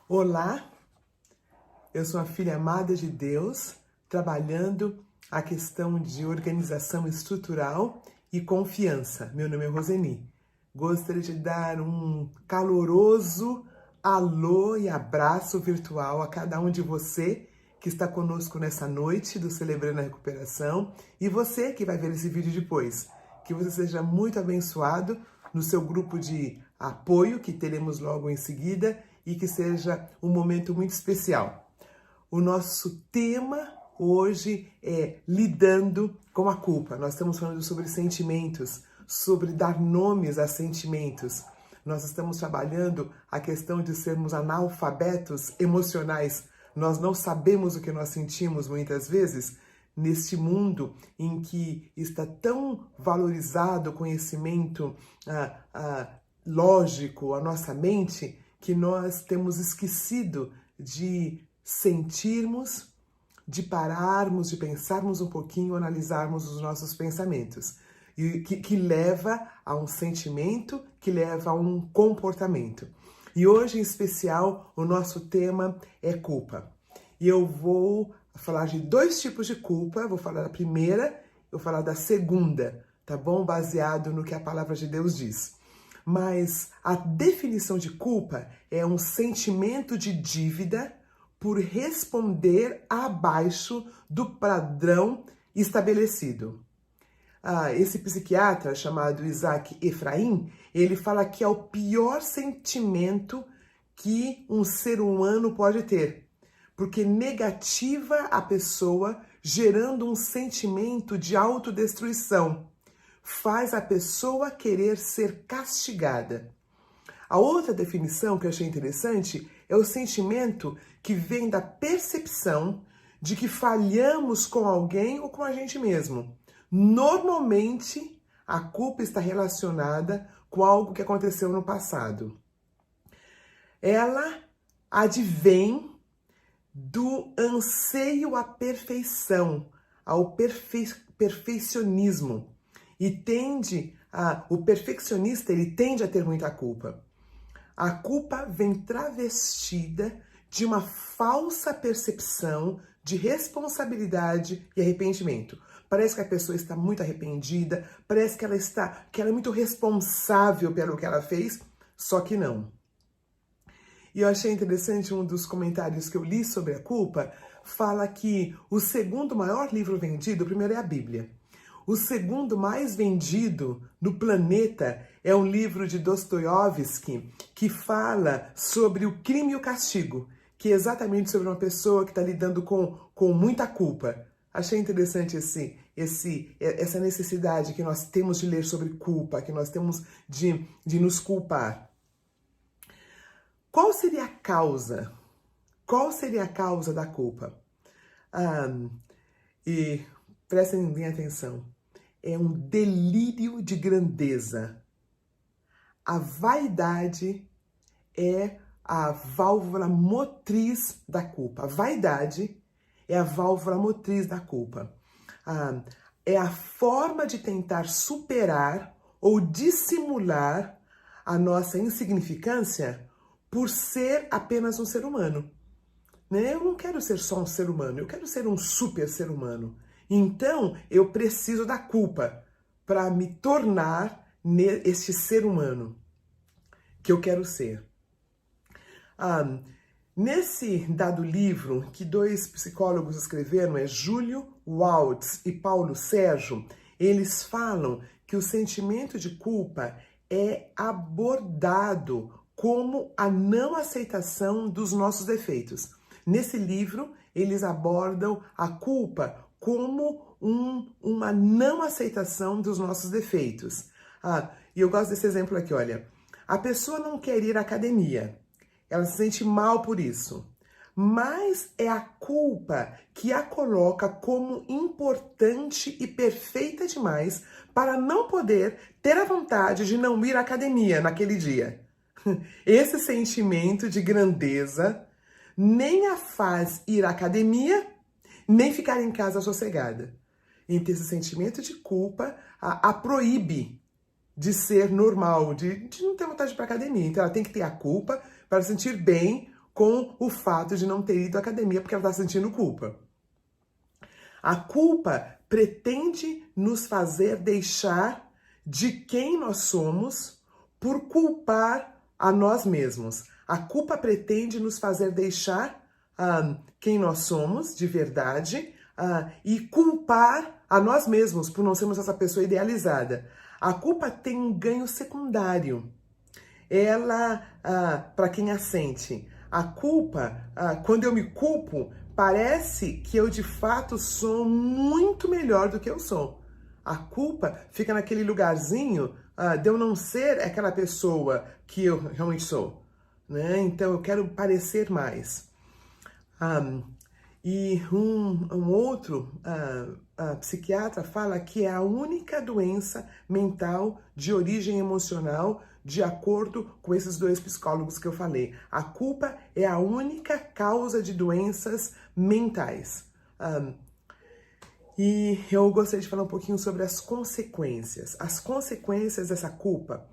Olá, eu sou a filha amada de Deus, trabalhando a questão de organização estrutural e confiança. Meu nome é Roseni. Gostaria de dar um caloroso alô e abraço virtual a cada um de você que está conosco nessa noite do Celebrando a Recuperação e você que vai ver esse vídeo depois. Que você seja muito abençoado no seu grupo de apoio, que teremos logo em seguida, e que seja um momento muito especial. O nosso tema hoje é lidando com a culpa. Nós estamos falando sobre sentimentos, sobre dar nomes a sentimentos. Nós estamos trabalhando a questão de sermos analfabetos emocionais. Nós não sabemos o que nós sentimos muitas vezes neste mundo em que está tão valorizado o conhecimento lógico, a nossa mente, que nós temos esquecido de sentirmos, de pararmos, de pensarmos um pouquinho, analisarmos os nossos pensamentos. E que leva a um sentimento, que leva a um comportamento. E hoje, em especial, o nosso tema é culpa. E eu vou falar de dois tipos de culpa. Vou falar da primeira, vou falar da segunda, tá bom? Baseado no que a palavra de Deus diz. Mas a definição de culpa é um sentimento de dívida por responder abaixo do padrão estabelecido. Esse psiquiatra chamado Isaac Efraim, ele fala que é o pior sentimento que um ser humano pode ter, porque negativa a pessoa, gerando um sentimento de autodestruição. Faz a pessoa querer ser castigada. A outra definição que eu achei interessante é o sentimento que vem da percepção de que falhamos com alguém ou com a gente mesmo. Normalmente, a culpa está relacionada com algo que aconteceu no passado. Ela advém do anseio à perfeição, ao perfeccionismo. E o perfeccionista, ele tende a ter muita culpa. A culpa vem travestida de uma falsa percepção de responsabilidade e arrependimento. Parece que a pessoa está muito arrependida, parece que ela é muito responsável pelo que ela fez, só que não. E eu achei interessante um dos comentários que eu li sobre a culpa, fala que o segundo maior livro vendido, o primeiro é a Bíblia. O segundo mais vendido no planeta é um livro de Dostoiévski que fala sobre o crime e o castigo, que é exatamente sobre uma pessoa que está lidando com muita culpa. Achei interessante essa necessidade que nós temos de ler sobre culpa, que nós temos de nos culpar. Qual seria a causa? Qual seria a causa da culpa? E prestem bem atenção. É um delírio de grandeza. A vaidade é a válvula motriz da culpa. A vaidade é a válvula motriz da culpa. É a forma de tentar superar ou dissimular a nossa insignificância por ser apenas um ser humano. Eu não quero ser só um ser humano, eu quero ser um super ser humano. Então, eu preciso da culpa para me tornar este ser humano que eu quero ser. Nesse dado livro, que dois psicólogos escreveram, Júlio Waltz e Paulo Sérgio, eles falam que o sentimento de culpa é abordado como a não aceitação dos nossos defeitos. Nesse livro, eles abordam a culpa como uma não aceitação dos nossos defeitos. E eu gosto desse exemplo aqui, olha. A pessoa não quer ir à academia, ela se sente mal por isso, mas é a culpa que a coloca como importante e perfeita demais para não poder ter a vontade de não ir à academia naquele dia. Esse sentimento de grandeza nem a faz ir à academia, nem ficar em casa sossegada. Então, esse sentimento de culpa a proíbe de ser normal, de não ter vontade de ir para academia. Então, ela tem que ter a culpa para se sentir bem com o fato de não ter ido à academia porque ela está sentindo culpa. A culpa pretende nos fazer deixar de quem nós somos por culpar a nós mesmos. A culpa pretende nos fazer deixar quem nós somos de verdade e culpar a nós mesmos por não sermos essa pessoa idealizada. A culpa tem um ganho secundário. Ela, para quem a sente, a culpa, quando eu me culpo, parece que eu de fato sou muito melhor do que eu sou. A culpa fica naquele lugarzinho de eu não ser aquela pessoa que eu realmente sou, né? Então eu quero parecer mais. E um outro psiquiatra fala que é a única doença mental de origem emocional, de acordo com esses dois psicólogos que eu falei. A culpa é a única causa de doenças mentais. E eu gostaria de falar um pouquinho sobre as consequências. As consequências dessa culpa,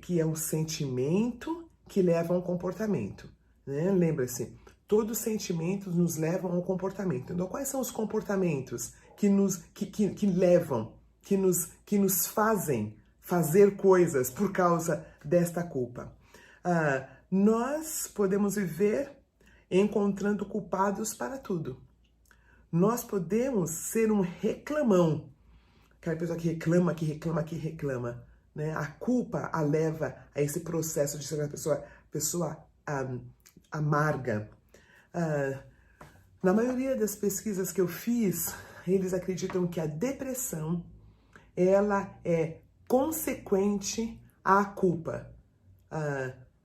que é um sentimento que leva a um comportamento, né? Lembra-se, todos os sentimentos nos levam ao comportamento. Então, quais são os comportamentos que levam, que nos fazem fazer coisas por causa desta culpa? Nós podemos viver encontrando culpados para tudo. Nós podemos ser um reclamão. Aquela pessoa que reclama, né? A culpa a leva a esse processo de ser uma pessoa amarga. Na maioria das pesquisas que eu fiz, eles acreditam que a depressão, ela é consequente à culpa.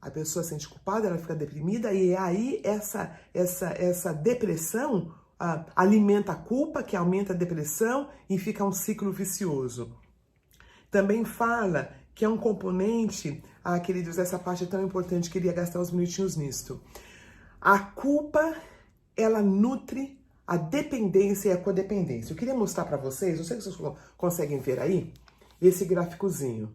A pessoa se sente culpada, ela fica deprimida, e aí essa depressão alimenta a culpa, que aumenta a depressão, e fica um ciclo vicioso. Também fala que é um componente, queridos, essa parte é tão importante, queria gastar uns minutinhos nisto. A culpa, ela nutre a dependência e a codependência. Eu queria mostrar para vocês, não sei se vocês conseguem ver aí, esse gráficozinho.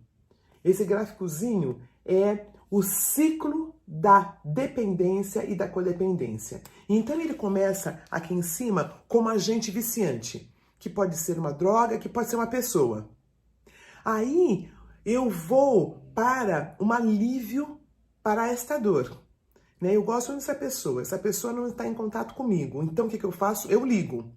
Esse gráficozinho é o ciclo da dependência e da codependência. Então ele começa aqui em cima como agente viciante, que pode ser uma droga, que pode ser uma pessoa. Aí eu vou para um alívio para esta dor. Eu gosto dessa pessoa, essa pessoa não está em contato comigo, então o que eu faço? Eu ligo.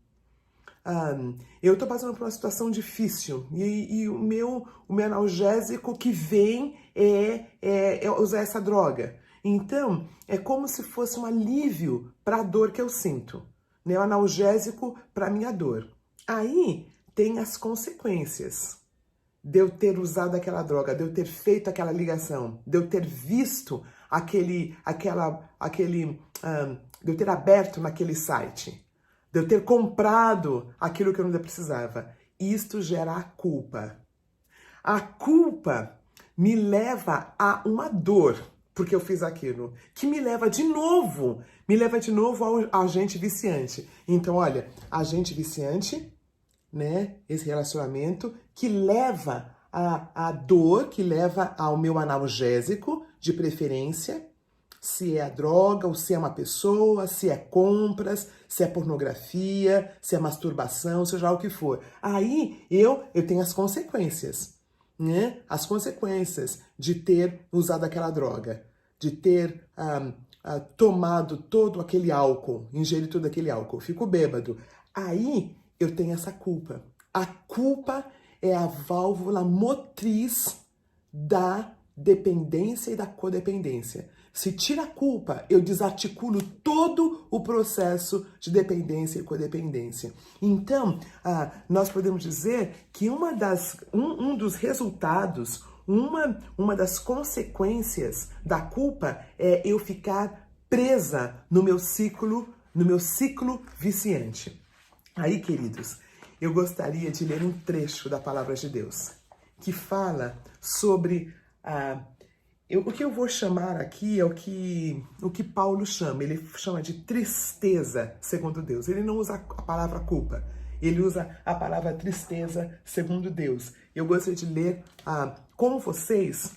Eu estou passando por uma situação difícil e o meu analgésico que vem é usar essa droga. Então, é como se fosse um alívio para a dor que eu sinto, né? O analgésico para a minha dor. Aí tem as consequências de eu ter usado aquela droga, de eu ter feito aquela ligação, de eu ter visto de eu ter aberto naquele site, de eu ter comprado aquilo que eu não precisava. Isto gera a culpa. A culpa me leva a uma dor, porque eu fiz aquilo, que me leva de novo ao agente viciante. Então, olha, agente viciante, né? Esse relacionamento que leva a dor, que leva ao meu analgésico, de preferência, se é a droga, ou se é uma pessoa, se é compras, se é pornografia, se é masturbação, seja lá o que for. Aí eu tenho as consequências, né? As consequências de ter usado aquela droga, de ter tomado todo aquele álcool, ingerido todo aquele álcool, fico bêbado. Aí eu tenho essa culpa. A culpa é a válvula motriz da dependência e da codependência. Se tira a culpa, eu desarticulo todo o processo de dependência e codependência. Então, nós podemos dizer que um dos resultados, uma das consequências da culpa é eu ficar presa no meu ciclo viciante. Aí, queridos, eu gostaria de ler um trecho da Palavra de Deus, que fala sobre o que eu vou chamar aqui é o que Paulo chama. Ele chama de tristeza segundo Deus. Ele não usa a palavra culpa, ele usa a palavra tristeza segundo Deus. Eu gostaria de ler com vocês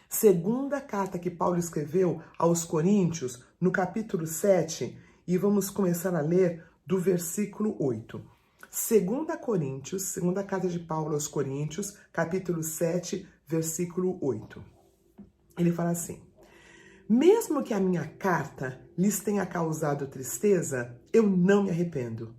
Segunda carta que Paulo escreveu aos Coríntios, no capítulo 7, e vamos começar a ler do versículo 8. Segunda carta de Paulo aos Coríntios, capítulo 7, versículo 8. Ele fala assim: mesmo que a minha carta lhes tenha causado tristeza, eu não me arrependo.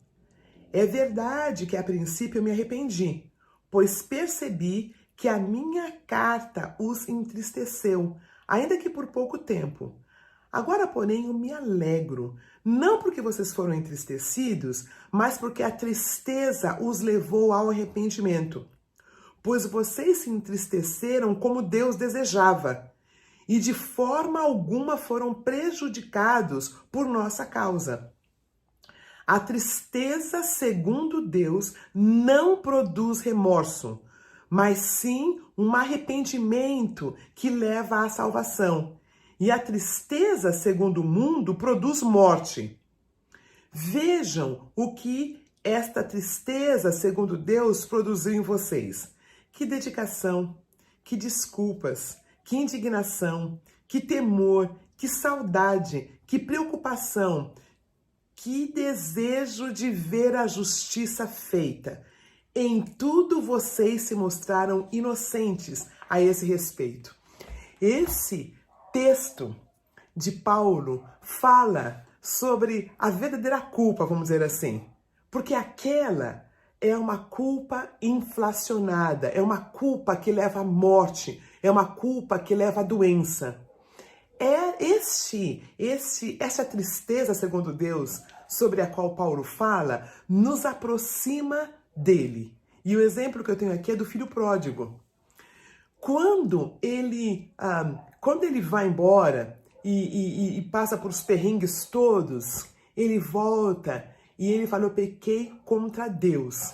É verdade que a princípio eu me arrependi, pois percebi que a minha carta os entristeceu, ainda que por pouco tempo. Agora, porém, eu me alegro, não porque vocês foram entristecidos, mas porque a tristeza os levou ao arrependimento. Pois vocês se entristeceram como Deus desejava, e de forma alguma foram prejudicados por nossa causa. A tristeza, segundo Deus, não produz remorso, mas sim um arrependimento que leva à salvação. E a tristeza, segundo o mundo, produz morte. Vejam o que esta tristeza, segundo Deus, produziu em vocês. Que dedicação, que desculpas, que indignação, que temor, que saudade, que preocupação, que desejo de ver a justiça feita. Em tudo vocês se mostraram inocentes a esse respeito. Esse texto de Paulo fala sobre a verdadeira culpa, vamos dizer assim. Porque aquela é uma culpa inflacionada, é uma culpa que leva à morte, é uma culpa que leva à doença. Essa tristeza, segundo Deus, sobre a qual Paulo fala, nos aproxima dele. E o exemplo que eu tenho aqui é do filho pródigo. Quando ele vai embora e passa por os perrengues todos, ele volta e ele fala: eu pequei contra Deus.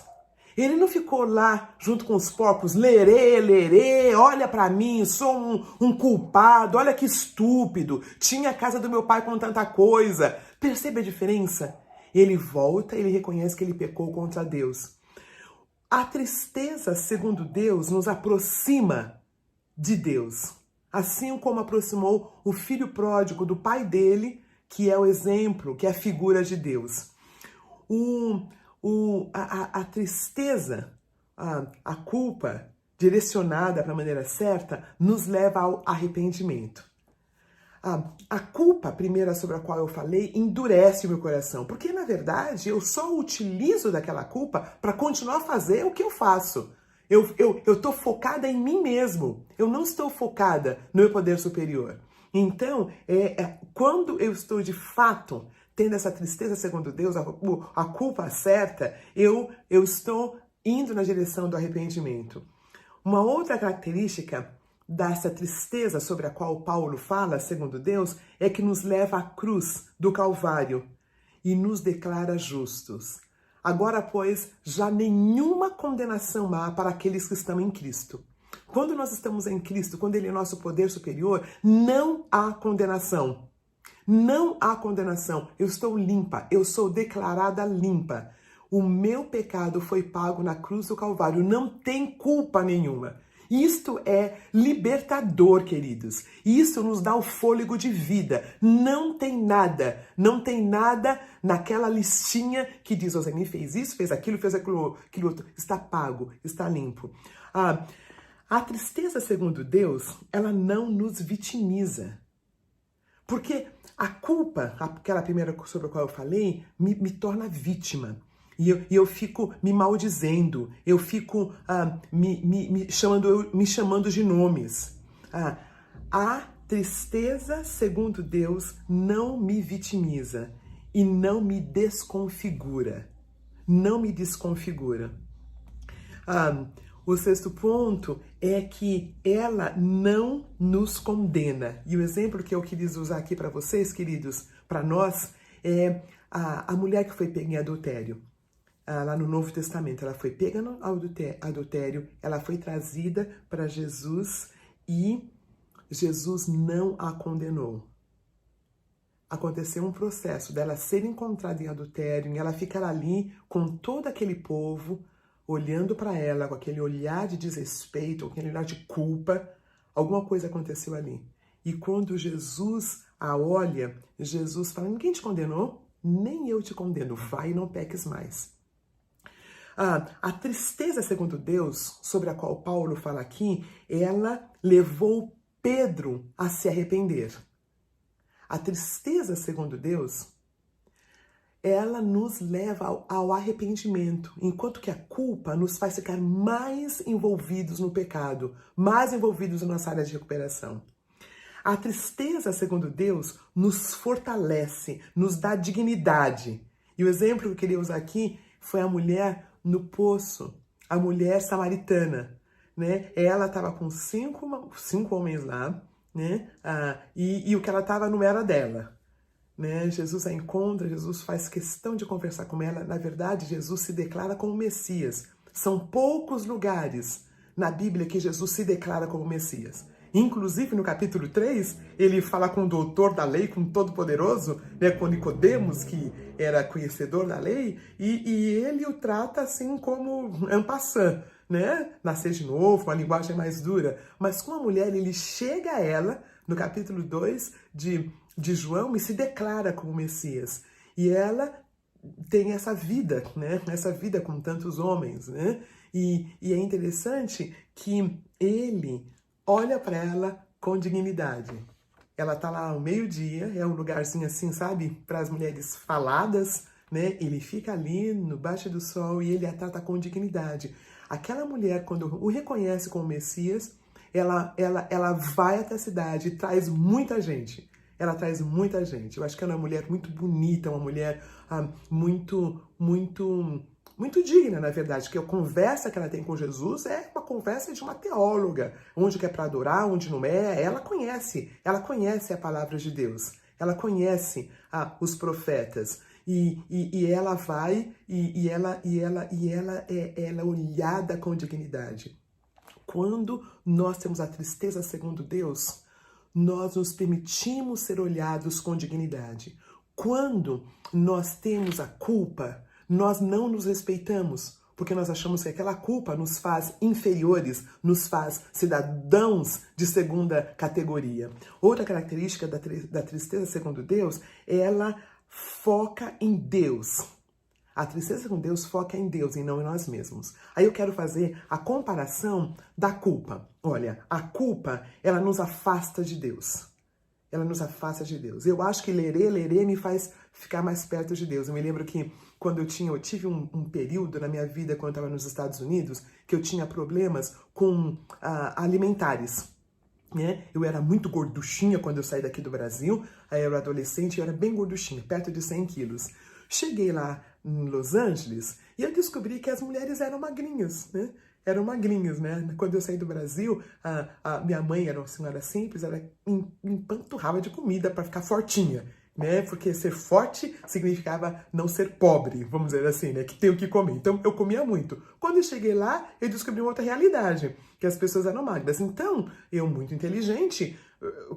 Ele não ficou lá junto com os porcos, lerê, olha pra mim, sou um culpado, olha que estúpido, tinha a casa do meu pai com tanta coisa. Percebe a diferença? Ele volta, ele reconhece que ele pecou contra Deus. A tristeza, segundo Deus, nos aproxima de Deus, assim como aproximou o filho pródigo do pai dele, que é o exemplo, que é a figura de Deus. A tristeza, a culpa direcionada para a maneira certa, nos leva ao arrependimento. A culpa, primeira sobre a qual eu falei, endurece o meu coração, porque na verdade eu só utilizo daquela culpa para continuar a fazer o que eu faço. Eu estou focada em mim mesmo, eu não estou focada no meu poder superior. Então, quando eu estou de fato tendo essa tristeza, segundo Deus, a culpa certa, eu estou indo na direção do arrependimento. Uma outra característica dessa tristeza sobre a qual Paulo fala, segundo Deus, é que nos leva à cruz do Calvário e nos declara justos. Agora, pois, já nenhuma condenação há para aqueles que estão em Cristo. Quando nós estamos em Cristo, quando Ele é nosso poder superior, não há condenação. Não há condenação. Eu estou limpa, eu sou declarada limpa. O meu pecado foi pago na cruz do Calvário. Não tem culpa nenhuma. Isto é libertador, queridos. Isso nos dá o fôlego de vida. Não tem nada naquela listinha que diz: você me fez isso, fez aquilo outro. Está pago, está limpo. A tristeza, segundo Deus, ela não nos vitimiza. Porque a culpa, aquela primeira sobre a qual eu falei, me torna vítima. E eu fico me maldizendo, eu fico me chamando de nomes. A tristeza, segundo Deus, não me vitimiza e não me desconfigura. Não me desconfigura. O sexto ponto é que ela não nos condena. E o exemplo que eu quis usar aqui para vocês, queridos, para nós, é a mulher que foi pega em adultério. Lá no Novo Testamento, ela foi pega no adultério, ela foi trazida para Jesus e Jesus não a condenou. Aconteceu um processo dela ser encontrada em adultério e ela ficar ali com todo aquele povo olhando para ela com aquele olhar de desrespeito, com aquele olhar de culpa, Alguma coisa aconteceu ali. E quando Jesus a olha, Jesus fala, ninguém te condenou? Nem eu te condeno, vai e não peques mais. A tristeza, segundo Deus, sobre a qual Paulo fala aqui, ela levou Pedro a se arrepender. A tristeza, segundo Deus, ela nos leva ao arrependimento, enquanto que a culpa nos faz ficar mais envolvidos no pecado, mais envolvidos na nossa área de recuperação. A tristeza, segundo Deus, nos fortalece, nos dá dignidade. E o exemplo que eu queria usar aqui foi a mulher no poço, a mulher samaritana, né? Ela estava com cinco homens lá, né? E o que ela estava não era dela, né? Jesus a encontra, Jesus faz questão de conversar com ela. Na verdade, Jesus se declara como Messias. São poucos lugares na Bíblia que Jesus se declara como Messias. Inclusive, no capítulo 3, ele fala com o doutor da lei, com o Todo-Poderoso, né, com Nicodemos, que era conhecedor da lei, e ele o trata assim como un passant, né? Nascer de novo, uma linguagem mais dura. Mas com a mulher, ele chega a ela, no capítulo 2 de João, e se declara como Messias. E ela tem essa vida, né? Essa vida com tantos homens, né? E é interessante que ele olha para ela com dignidade. Ela tá lá ao meio-dia, é um lugarzinho assim, sabe? Para as mulheres faladas, né? Ele fica ali no baixo do sol e ele a trata com dignidade. Aquela mulher, quando o reconhece como Messias, ela vai até a cidade e traz muita gente. Ela traz muita gente. Eu acho que ela é uma mulher muito bonita, uma mulher muito digna, na verdade, que a conversa que ela tem com Jesus é uma conversa de uma teóloga, onde que é para adorar, onde não é, ela conhece a palavra de Deus, ela conhece os profetas, e ela vai, ela é olhada com dignidade. Quando nós temos a tristeza segundo Deus, nós nos permitimos ser olhados com dignidade. Quando nós temos a culpa, nós não nos respeitamos, porque nós achamos que aquela culpa nos faz inferiores, nos faz cidadãos de segunda categoria. Outra característica da tristeza segundo Deus, ela foca em Deus. A tristeza com Deus foca em Deus e não em nós mesmos. Aí eu quero fazer a comparação da culpa. Olha, a culpa, ela nos afasta de Deus. Ela nos afasta de Deus. Eu acho que lerê me faz ficar mais perto de Deus. Eu me lembro que quando eu tive um período na minha vida, quando eu estava nos Estados Unidos, que eu tinha problemas com alimentares. Né? Eu era muito gorduchinha quando eu saí daqui do Brasil. Aí eu era adolescente e eu era bem gorduchinha, perto de 100 quilos. Cheguei lá em Los Angeles e eu descobri que as mulheres eram magrinhas, né? Eram magrinhas, né? Quando eu saí do Brasil, a minha mãe era uma senhora simples, ela empanturrava de comida para ficar fortinha, né? Porque ser forte significava não ser pobre, vamos dizer assim, né? Que tem o que comer. Então, eu comia muito. Quando eu cheguei lá, eu descobri uma outra realidade, que as pessoas eram magras. Então, eu, muito inteligente,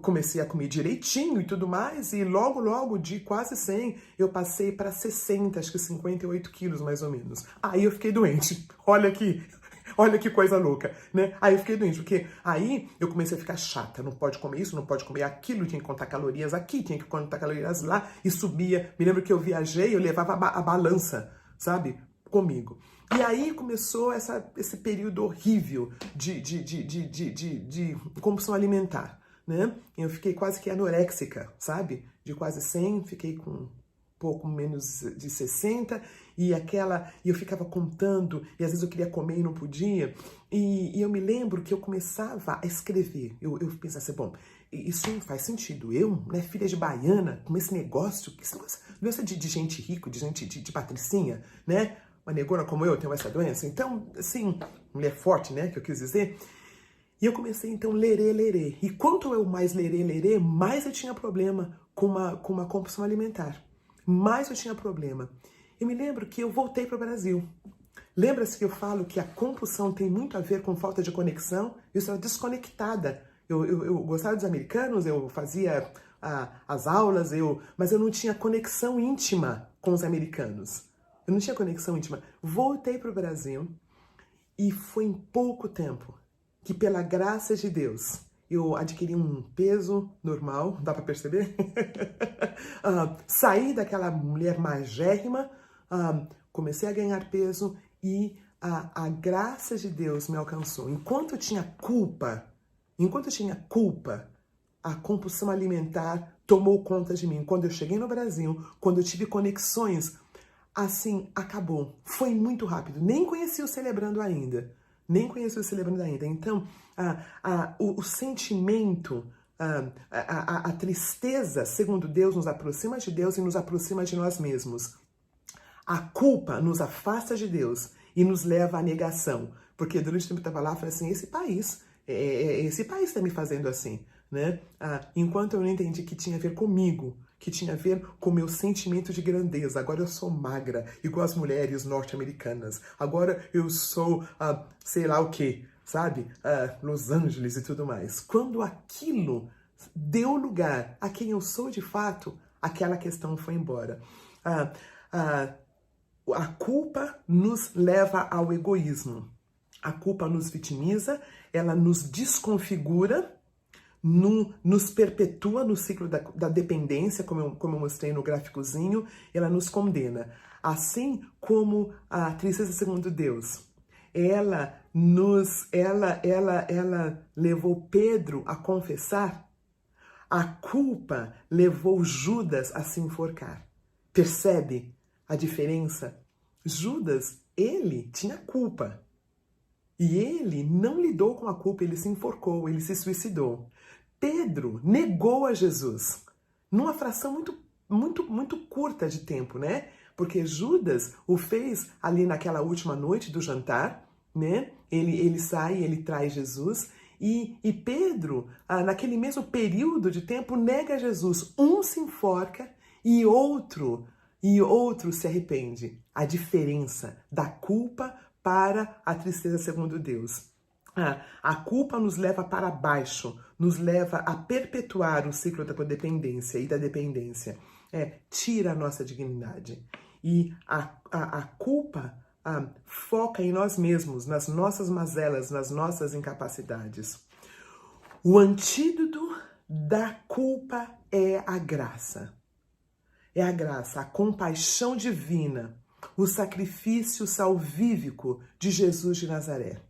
comecei a comer direitinho e tudo mais, e logo, de quase 100, eu passei para 60, acho que 58 quilos, mais ou menos. Aí eu fiquei doente. Olha que coisa louca, né? Aí eu fiquei doente, porque aí eu comecei a ficar chata. Não pode comer isso, não pode comer aquilo, tinha que contar calorias aqui, tinha que contar calorias lá, e subia. Me lembro que eu viajei, eu levava a balança, sabe? Comigo. E aí começou esse período horrível de compulsão alimentar, né? Eu fiquei quase que anoréxica, sabe? De quase 100, fiquei com pouco menos de 60, e eu ficava contando, e às vezes eu queria comer e não podia, e eu me lembro que eu começava a escrever, eu pensava assim, bom, isso faz sentido, eu, né, filha de baiana, com esse negócio de gente rica, de gente de patricinha, né, uma negona como eu tenho essa doença, então, assim, mulher forte, né, que eu quis dizer. E eu comecei, então, lerê. E quanto eu mais lerê, mais eu tinha problema com uma compulsão alimentar. Mais eu tinha problema. Eu me lembro que eu voltei para o Brasil. Lembra-se que eu falo que a compulsão tem muito a ver com falta de conexão? Eu estava desconectada. Eu gostava dos americanos, eu fazia as aulas, mas eu não tinha conexão íntima com os americanos. Eu não tinha conexão íntima. Voltei para o Brasil e foi em pouco tempo que, pela graça de Deus, eu adquiri um peso normal, dá para perceber? Saí daquela mulher magérrima, comecei a ganhar peso e a graça de Deus me alcançou. Enquanto eu tinha culpa, a compulsão alimentar tomou conta de mim. Quando eu cheguei no Brasil, quando eu tive conexões, assim, acabou. Foi muito rápido. Nem conheci o Celebrando ainda. Então, o sentimento, a tristeza, segundo Deus, nos aproxima de Deus e nos aproxima de nós mesmos. A culpa nos afasta de Deus e nos leva à negação. Porque durante o tempo eu estava lá, eu falei assim, esse país está me fazendo assim, né? Enquanto eu não entendi que tinha a ver comigo, que tinha a ver com o meu sentimento de grandeza. Agora eu sou magra, igual as mulheres norte-americanas. Agora eu sou, sei lá o quê, sabe? Los Angeles e tudo mais. Quando aquilo deu lugar a quem eu sou de fato, aquela questão foi embora. A culpa nos leva ao egoísmo. A culpa nos vitimiza, ela nos desconfigura, nos perpetua no ciclo da dependência, como eu mostrei no gráficozinho, ela nos condena. Assim como a tristeza segundo Deus, ela levou Pedro a confessar, a culpa levou Judas a se enforcar. Percebe a diferença? Judas, ele tinha culpa. E ele não lidou com a culpa, ele se enforcou, ele se suicidou. Pedro negou a Jesus, numa fração muito curta de tempo, né? Porque Judas o fez ali naquela última noite do jantar, né? Ele sai, ele traz Jesus, e Pedro, naquele mesmo período de tempo, nega Jesus. Um se enforca e outro se arrepende. A diferença da culpa para a tristeza segundo Deus. A culpa nos leva para baixo, nos leva a perpetuar o ciclo da codependência e da dependência. Tira a nossa dignidade. E a culpa foca em nós mesmos, nas nossas mazelas, nas nossas incapacidades. O antídoto da culpa é a graça. É a graça, a compaixão divina, o sacrifício salvífico de Jesus de Nazaré.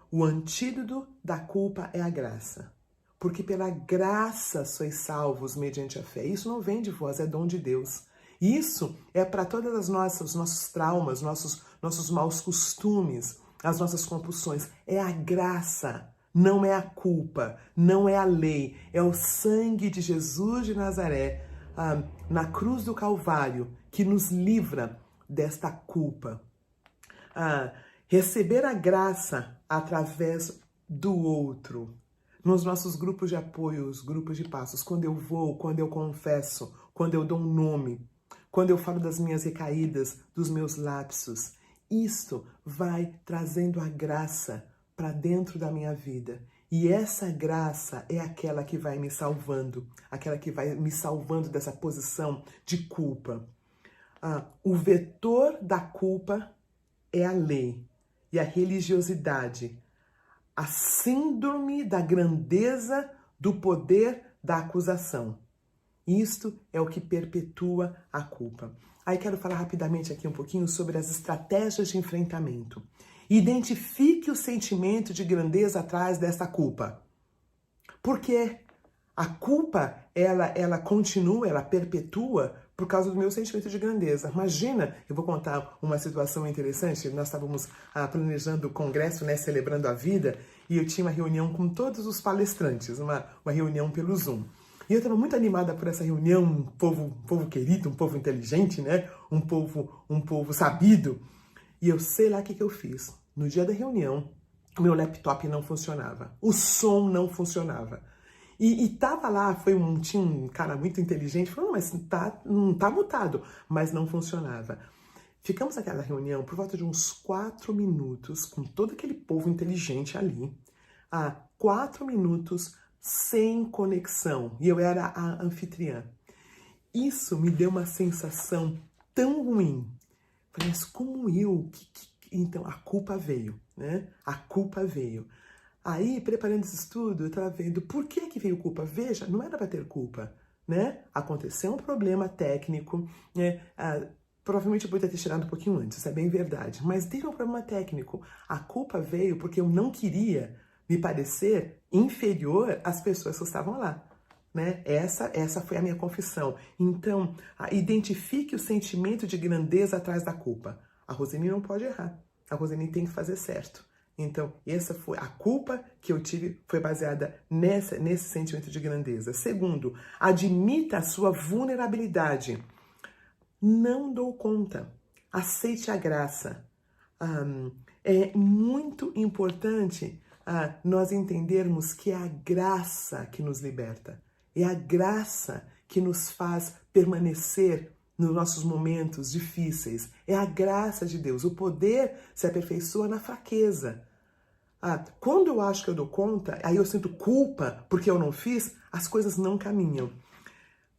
O antídoto da culpa é a graça. Porque pela graça sois salvos mediante a fé. Isso não vem de vós, é dom de Deus. Isso é para todas os nossos traumas, nossos maus costumes, as nossas compulsões. É a graça, não é a culpa, não é a lei. É o sangue de Jesus de Nazaré, na cruz do Calvário, que nos livra desta culpa. Receber a graça através do outro. Nos nossos grupos de apoio, os grupos de passos, quando eu vou, quando eu confesso, quando eu dou um nome, quando eu falo das minhas recaídas, dos meus lapsos, isto vai trazendo a graça para dentro da minha vida. E essa graça é aquela que vai me salvando, aquela que vai me salvando dessa posição de culpa. O vetor da culpa é a lei e a religiosidade, a síndrome da grandeza do poder da acusação. Isto é o que perpetua a culpa. Aí quero falar rapidamente aqui um pouquinho sobre as estratégias de enfrentamento. Identifique o sentimento de grandeza atrás dessa culpa. Porque a culpa, ela continua, ela perpetua por causa do meu sentimento de grandeza. Imagina, eu vou contar uma situação interessante. Nós estávamos planejando o congresso, né, celebrando a vida, e eu tinha uma reunião com todos os palestrantes, uma reunião pelo Zoom. E eu estava muito animada por essa reunião, um povo querido, um povo inteligente, né? Um povo sabido. E eu sei lá o que eu fiz. No dia da reunião, meu laptop não funcionava. O som não funcionava. E tava lá, tinha um cara muito inteligente, falou, mas não tá mutado, mas não funcionava. Ficamos naquela reunião por volta de uns 4 minutos, com todo aquele povo inteligente ali, 4 minutos sem conexão, e eu era a anfitriã. Isso me deu uma sensação tão ruim. Falei, mas como eu? Então, a culpa veio, né? A culpa veio. Aí, preparando esse estudo, eu estava vendo por que veio culpa. Veja, não era para ter culpa, né? Aconteceu um problema técnico, né? Provavelmente eu poderia ter tirado um pouquinho antes, isso é bem verdade. Mas teve um problema técnico. A culpa veio porque eu não queria me parecer inferior às pessoas que estavam lá. Né? Essa foi a minha confissão. Então, identifique o sentimento de grandeza atrás da culpa. A Roseni não pode errar. A Roseni tem que fazer certo. Então, essa foi a culpa que eu tive, foi baseada nesse sentimento de grandeza. Segundo, admita a sua vulnerabilidade. Não dou conta. Aceite a graça. É muito importante nós entendermos que é a graça que nos liberta. É a graça que nos faz permanecer nos nossos momentos difíceis. É a graça de Deus. O poder se aperfeiçoa na fraqueza. Quando eu acho que eu dou conta, aí eu sinto culpa porque eu não fiz, as coisas não caminham.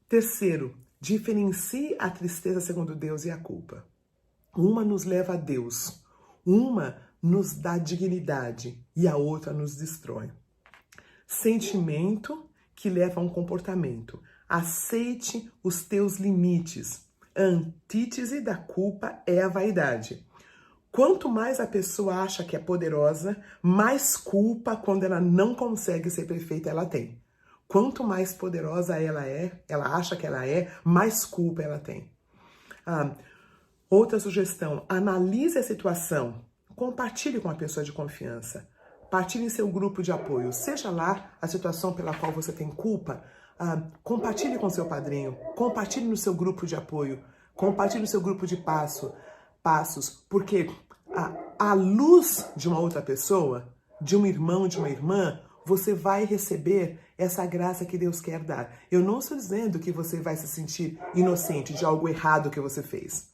Terceiro, diferencie a tristeza segundo Deus e a culpa. Uma nos leva a Deus, uma nos dá dignidade e a outra nos destrói. Sentimento que leva a um comportamento. Aceite os teus limites. A antítese da culpa é a vaidade. Quanto mais a pessoa acha que é poderosa, mais culpa quando ela não consegue ser perfeita ela tem. Quanto mais poderosa ela acha que ela é, mais culpa ela tem. Outra sugestão, analise a situação. Compartilhe com a pessoa de confiança. Partilhe em seu grupo de apoio. Seja lá a situação pela qual você tem culpa, compartilhe com seu padrinho. Compartilhe no seu grupo de apoio. Compartilhe no seu grupo de passos. Porque à luz de uma outra pessoa, de um irmão, de uma irmã, você vai receber essa graça que Deus quer dar. Eu não estou dizendo que você vai se sentir inocente de algo errado que você fez.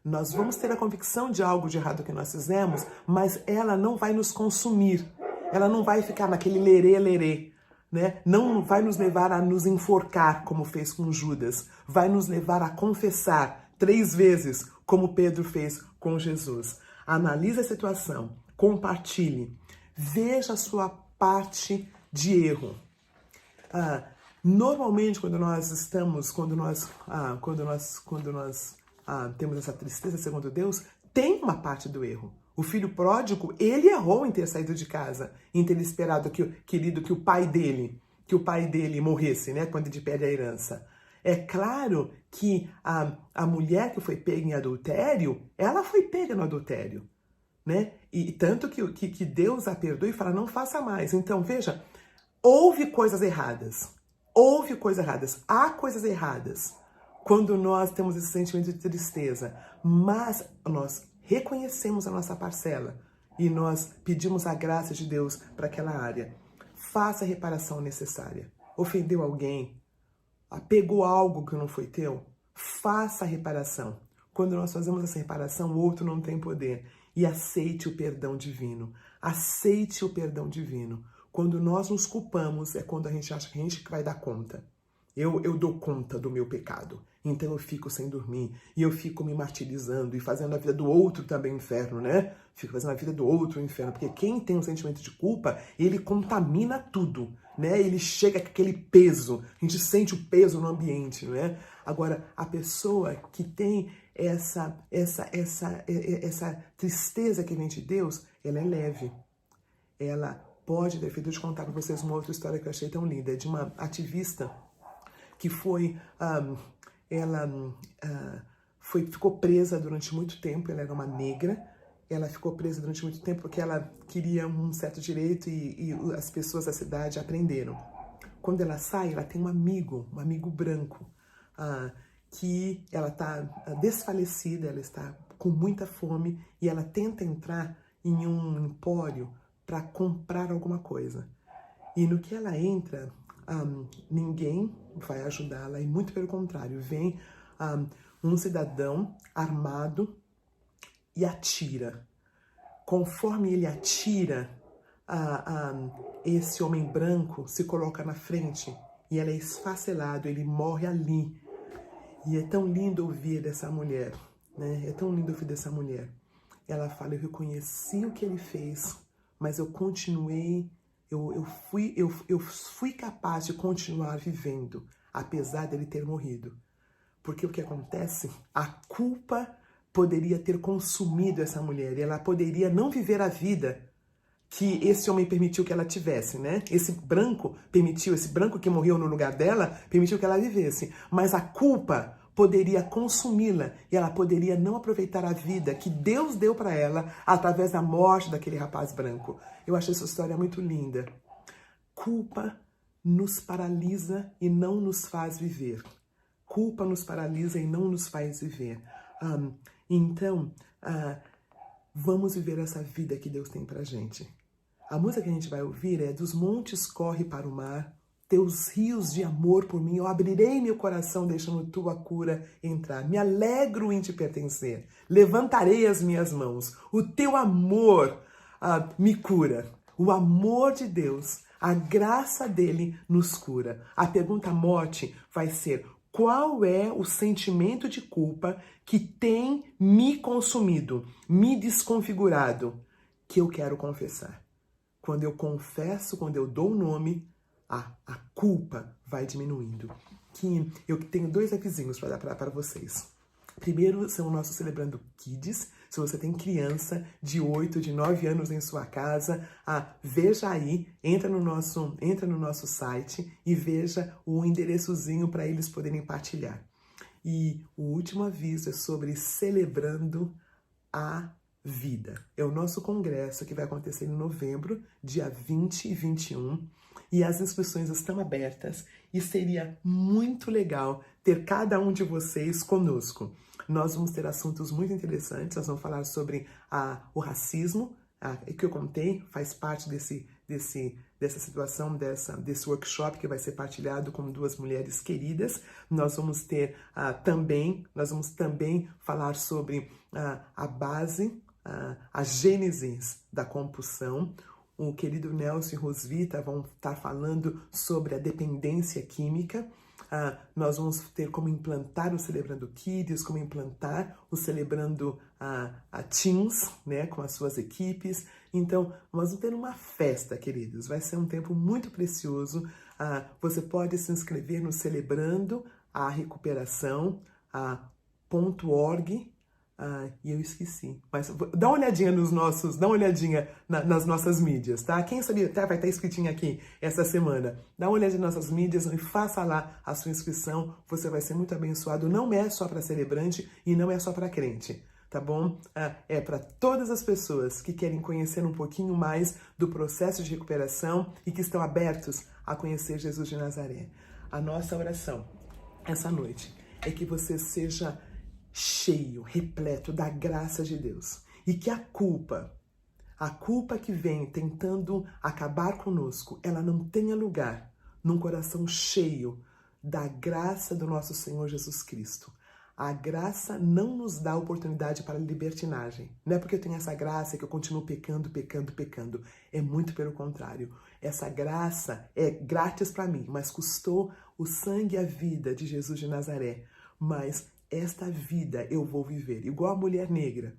Nós vamos ter a convicção de algo de errado que nós fizemos, mas ela não vai nos consumir. Ela não vai ficar naquele lerê, né? Não vai nos levar a nos enforcar, como fez com Judas. Vai nos levar a confessar 3 vezes, como Pedro fez com Jesus. Analise a situação, compartilhe, veja a sua parte de erro. Normalmente, quando nós temos essa tristeza segundo Deus, tem uma parte do erro. O filho pródigo, ele errou em ter saído de casa, em ter esperado que o pai dele morresse, né, quando ele pede a herança. É claro que a mulher que foi pega em adultério, ela foi pega no adultério, né? E tanto que Deus a perdoa e fala, não faça mais. Então, veja, houve coisas erradas. Há coisas erradas quando nós temos esse sentimento de tristeza, mas nós reconhecemos a nossa parcela e nós pedimos a graça de Deus para aquela área. Faça a reparação necessária. Ofendeu alguém? Pegou algo que não foi teu? Faça a reparação. Quando nós fazemos essa reparação, o outro não tem poder. E aceite o perdão divino. Aceite o perdão divino. Quando nós nos culpamos, é quando a gente acha que a gente vai dar conta. Eu dou conta do meu pecado, então eu fico sem dormir, e eu fico me martirizando e fazendo a vida do outro também inferno, né? Fico fazendo a vida do outro inferno, porque quem tem um sentimento de culpa, ele contamina tudo, né? Ele chega com aquele peso, a gente sente o peso no ambiente, né? Agora, a pessoa que tem essa tristeza que vem de Deus, ela é leve, ela pode, deixa eu contar para vocês uma outra história que eu achei tão linda, é de uma ativista que ficou presa durante muito tempo, ela era uma negra, ela ficou presa durante muito tempo porque ela queria um certo direito e as pessoas da cidade aprenderam. Quando ela sai, ela tem um amigo branco, que ela está desfalecida, ela está com muita fome e ela tenta entrar em um empório para comprar alguma coisa. E no que ela entra, ninguém vai ajudá-la e muito pelo contrário, vem um cidadão armado e atira. Conforme ele atira, esse homem branco se coloca na frente e ela é esfacelado, ele morre ali. E é tão lindo ouvir dessa mulher, né? É tão lindo ouvir dessa mulher. Ela fala, eu reconheci o que ele fez, mas eu continuei eu fui capaz de continuar vivendo, apesar dele ter morrido. Porque o que acontece? A culpa poderia ter consumido essa mulher e ela poderia não viver a vida que esse homem permitiu que ela tivesse, né? Esse branco que morreu no lugar dela, permitiu que ela vivesse. Mas a culpa poderia consumi-la e ela poderia não aproveitar a vida que Deus deu para ela através da morte daquele rapaz branco. Eu acho essa história muito linda. Culpa nos paralisa e não nos faz viver. Culpa nos paralisa e não nos faz viver. Então, vamos viver essa vida que Deus tem pra gente. A música que a gente vai ouvir é Dos montes corre para o mar, teus rios de amor por mim, eu abrirei meu coração deixando tua cura entrar. Me alegro em te pertencer, levantarei as minhas mãos. O teu amor me cura. O amor de Deus, a graça dele nos cura. A pergunta morte vai ser: qual é o sentimento de culpa que tem me consumido, me desconfigurado, que eu quero confessar? Quando eu confesso, quando eu dou o nome, a culpa vai diminuindo. Eu tenho 2 avisinhos para dar para vocês. Primeiro são o nosso Celebrando Kids. Se você tem criança de 8, de 9 anos em sua casa, veja aí, entra no nosso site e veja o endereçozinho para eles poderem partilhar. E o último aviso é sobre Celebrando a Vida. É o nosso congresso que vai acontecer em novembro, dia 20 e 21, e as inscrições estão abertas e seria muito legal ter cada um de vocês conosco. Nós vamos ter assuntos muito interessantes, nós vamos falar sobre o racismo, que eu contei, faz parte dessa situação, desse workshop que vai ser partilhado com 2 mulheres queridas. Nós vamos ter nós vamos também falar sobre a base, a gênesis da compulsão. O querido Nelson e Rosvita vão estar falando sobre a dependência química. Nós vamos ter como implantar o Celebrando Kids, como implantar o Celebrando Teens, né, com as suas equipes. Então, nós vamos ter uma festa, queridos. Vai ser um tempo muito precioso. Você pode se inscrever no Celebrando a Recuperação.org. E eu esqueci. Mas dá uma olhadinha nas nossas mídias, tá? Quem sabia, vai estar escritinho aqui essa semana. Dá uma olhadinha nas nossas mídias e faça lá a sua inscrição. Você vai ser muito abençoado. Não é só para celebrante e não é só para crente, tá bom? É para todas as pessoas que querem conhecer um pouquinho mais do processo de recuperação e que estão abertos a conhecer Jesus de Nazaré. A nossa oração essa noite é que você seja cheio, repleto da graça de Deus. E que a culpa que vem tentando acabar conosco, ela não tenha lugar num coração cheio da graça do nosso Senhor Jesus Cristo. A graça não nos dá oportunidade para libertinagem. Não é porque eu tenho essa graça que eu continuo pecando. É muito pelo contrário. Essa graça é grátis para mim, mas custou o sangue e a vida de Jesus de Nazaré. Mas esta vida eu vou viver, igual a mulher negra,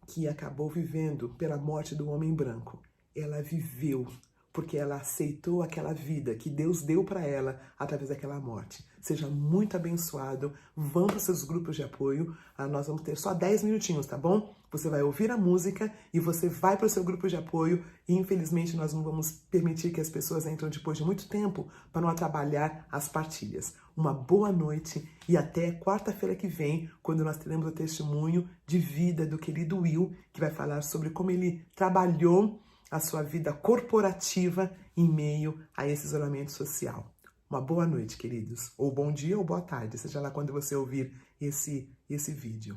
que acabou vivendo pela morte do homem branco. Ela viveu porque ela aceitou aquela vida que Deus deu para ela através daquela morte. Seja muito abençoado. Vão para os seus grupos de apoio. Nós vamos ter só 10 minutinhos, tá bom? Você vai ouvir a música e você vai para o seu grupo de apoio. E, infelizmente, nós não vamos permitir que as pessoas entrem depois de muito tempo para não atrapalhar as partilhas. Uma boa noite e até quarta-feira que vem, quando nós teremos o testemunho de vida do querido Will, que vai falar sobre como ele trabalhou a sua vida corporativa em meio a esse isolamento social. Uma boa noite, queridos. Ou bom dia ou boa tarde, seja lá quando você ouvir esse vídeo.